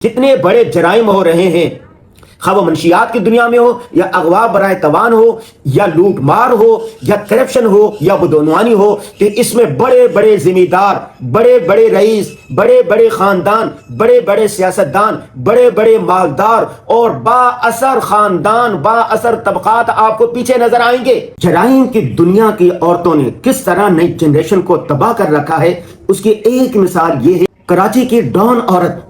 जितने बड़े जराइम हो रहे हैं, खा वो मंशियात की दुनिया में हो या अगवा बराए तवान हो या लूट मार हो या करप्शन हो या बदनवानी हो, तो इसमें बड़े बड़े जिम्मेदार, बड़े बड़े रईस, बड़े बड़े खानदान, बड़े बड़े सियासतदान, बड़े बड़े मालदार और बाअसर खानदान, बाअसर तबकात आपको पीछे नजर आएंगे। जराइम की दुनिया की औरतों ने किस तरह नई जनरेशन को तबाह कर रखा है, उसकी एक मिसाल ये है, कराची की डॉन औरत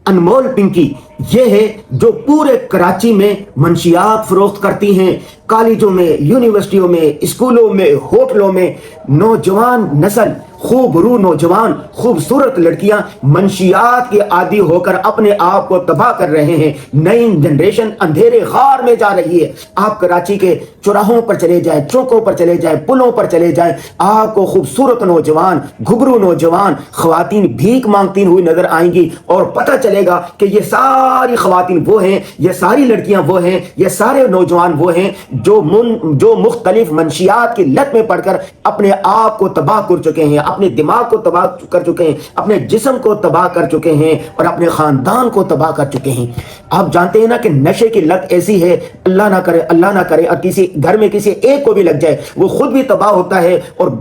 अनमोल पिंकी ये है जो पूरे कराची में मंशियात फरोख्त करती हैं। कॉलेजों में, यूनिवर्सिटियों में, स्कूलों में, होटलों में नौजवान नस्ल, खूबरू नौजवान, खूबसूरत लड़कियां मंशियात के आदी होकर अपने आप को तबाह कर रहे हैं। नई जनरेशन अंधेरे खार में जा रही है। आप कराची के चौराहों पर चले जाएं, चौकों पर चले जाएं, पुलों पर चले जाएं, आपको खूबसूरत नौजवान, घुघरू नौजवान, खवातीन भीख मांगती हुई नजर आएंगी और पता चलेगा कि ये सारी खवातीन वो हैं, ये सारी लड़कियां वो हैं, ये सारे नौजवान वो हैं जो मुख्तलिफ मंशियात की लत में पड़कर अपने आप को तबाह कर चुके हैं, अपने दिमाग को तबाह कर चुके हैं, अपने जिस्म को तबाह कर चुके हैं और अपने खानदान को तबाह कर चुके हैं। आप जानते हैं ना कि नशे की लत ऐसी है, अल्लाह ना करे, अल्लाह ना करे, और किसी घर में किसी एक को भी लग जाए, वो खुद भी तबाह होता है और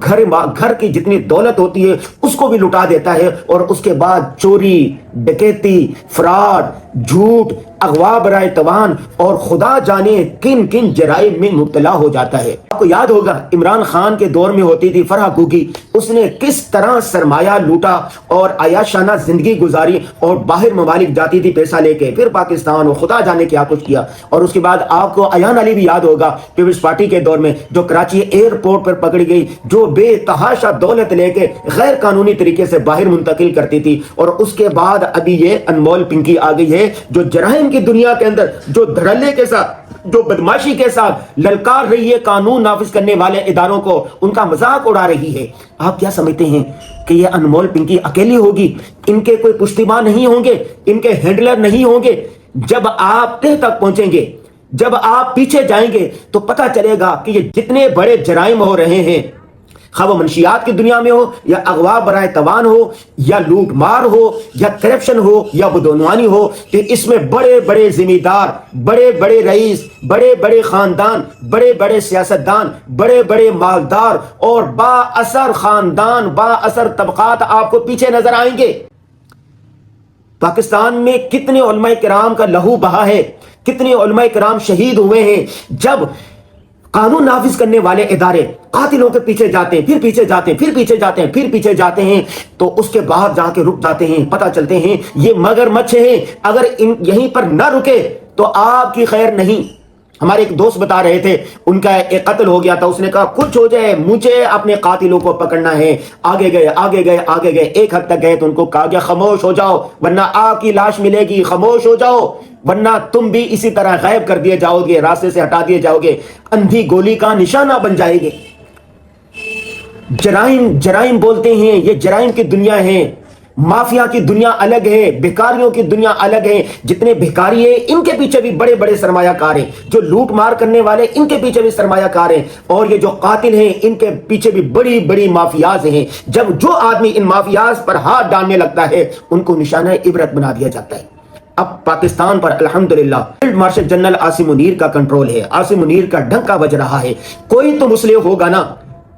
घर की जितनी दौलत होती है उसको भी लुटा देता है और उसके बाद चोरी, डकैती, फ्रॉड, झूठ, अगवा बराए तवान और खुदा जाने किन किन जराइम में मुब्तला हो जाता है। आपको याद होगा इमरान खान के दौर में होती थी फराह गुगी, उसने किस तरह सरमाया लूटा और आयाशाना जिंदगी गुजारी और बाहर ममालिक जाती थी पैसा लेके, फिर पाकिस्तान और खुदा जाने क्या कुछ किया। और उसके बाद आपको अयान अली भी याद होगा पीपल्स पार्टी के दौर में, जो कराची एयरपोर्ट पर पकड़ी गई, जो बेतहाशा दौलत लेके गैर कानूनी तरीके से बाहर मुंतकिल करती थी। और उसके बाद अभी ये अनमोल पिंकी आ गई है जो जराइम की दुनिया के अंदर, जो धड़ल्ले के साथ, जो बदमाशी के साथ ललकार रही है कानून नाफिज करने वाले इदारों को, उनका मजाक उड़ा रही है। आप क्या समझते हैं कि ये अनमोल पिंकी अकेली होगी? इनके कोई पुश्तिबान नहीं होंगे, इनके हैंडलर नहीं होंगे। जब आप तह तक पहुंचेंगे, जब आप पीछे जाएंगे तो पता चलेगा कि ये जितने बड़े जराइम हो रहे हैं, खा वो मंशियात की दुनिया में हो या अगवा बराए तवान हो या लूट मार हो या करप्शन हो या बदनवानी हो, तो इसमें बड़े बड़े जिम्मेदार, बड़े बड़े रईस, बड़े बड़े खानदान, बड़े बड़े सियासतदान, बड़े बड़े मालदार और बाअसर खानदान, बाअसर तबकात आपको पीछे नजर आएंगे। पाकिस्तान में कितने उलमाए किराम का लहू बहा है, कितने उलमाए किराम शहीद हुए हैं। जब कानून नाफिज करने वाले इदारे कातिलों के पीछे जाते हैं, फिर पीछे जाते हैं, फिर पीछे जाते हैं, फिर पीछे जाते हैं, तो उसके बाद जाके रुक जाते हैं, पता चलते हैं ये मगरमच्छ हैं, अगर यहीं पर न रुके तो आपकी खैर नहीं। हमारे एक दोस्त बता रहे थे, उनका एक कत्ल हो गया था, उसने कहा कुछ हो जाए मुझे अपने कातिलों को पकड़ना है। आगे गए, आगे गए, आगे गए, एक हद तक गए तो उनको कहा गया खामोश हो जाओ वरना आपकी लाश मिलेगी, खामोश हो जाओ वरना तुम भी इसी तरह गायब कर दिए जाओगे, रास्ते से हटा दिए जाओगे, अंधी गोली का निशाना बन जाएंगे। जराइम जराइम बोलते हैं, ये जराइम की दुनिया है। माफिया की दुनिया अलग है, भिखारियों की दुनिया अलग है। जितने भिखारी हैं इनके पीछे भी बड़े बड़े सरमायाकार हैं, जो लूट मार करने वाले इनके पीछे भी सरमायाकार हैं, और ये जो कातिल हैं इनके पीछे भी बड़ी बड़ी माफियाज हैं। जब जो आदमी इन माफियाज पर हाथ डालने लगता है उनको निशाना इबरत बना दिया जाता है। अब पाकिस्तान पर अल्हम्दुलिल्लाह field marshal general Asim Munir का कंट्रोल है, आसिम मुनीर का डंका बज रहा है। कोई तो मुस्लिम होगा ना,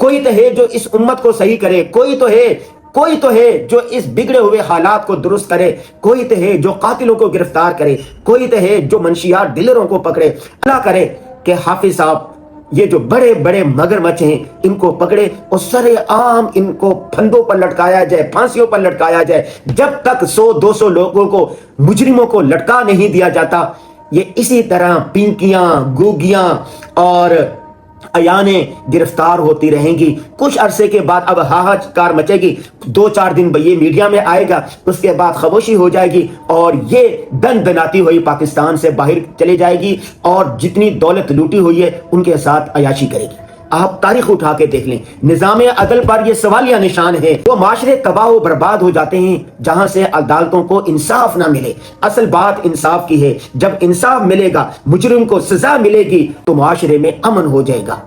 कोई तो है जो इस उम्मत को सही करे, कोई तो है जो इस बिगड़े हुए हालात को दुरुस्त करे, कोई तो है जो कातिलों को गिरफ्तार करे, कोई तो है जो मंशियात डीलरों को पकड़े। अल्लाह करे कि हाफिज साहब ये जो बड़े बड़े मगरमच्छ हैं इनको पकड़े और सरे आम इनको फंदों पर लटकाया जाए, फांसियों पर लटकाया जाए। जब तक 100-200 लोगों को, मुजरिमों को लटका नहीं दिया जाता, ये इसी तरह पिंकियां, गुगियां और अयाने गिरफ्तार होती रहेंगी। कुछ अरसे के बाद अब हाहाकार मचेगी, 2-4 दिन ये मीडिया में आएगा, उसके बाद खामोशी हो जाएगी और ये दनदनाती हुई पाकिस्तान से बाहर चली जाएगी और जितनी दौलत लूटी हुई है उनके साथ अयाशी करेगी। आप तारीख उठा के देख लें, निजाम अदल पर यह सवालिया निशान है। वो माशरे तबाह बर्बाद हो जाते हैं जहां से अदालतों को इंसाफ ना मिले। असल बात इंसाफ की है, जब इंसाफ मिलेगा, मुजरिम को सजा मिलेगी तो माशरे में अमन हो जाएगा।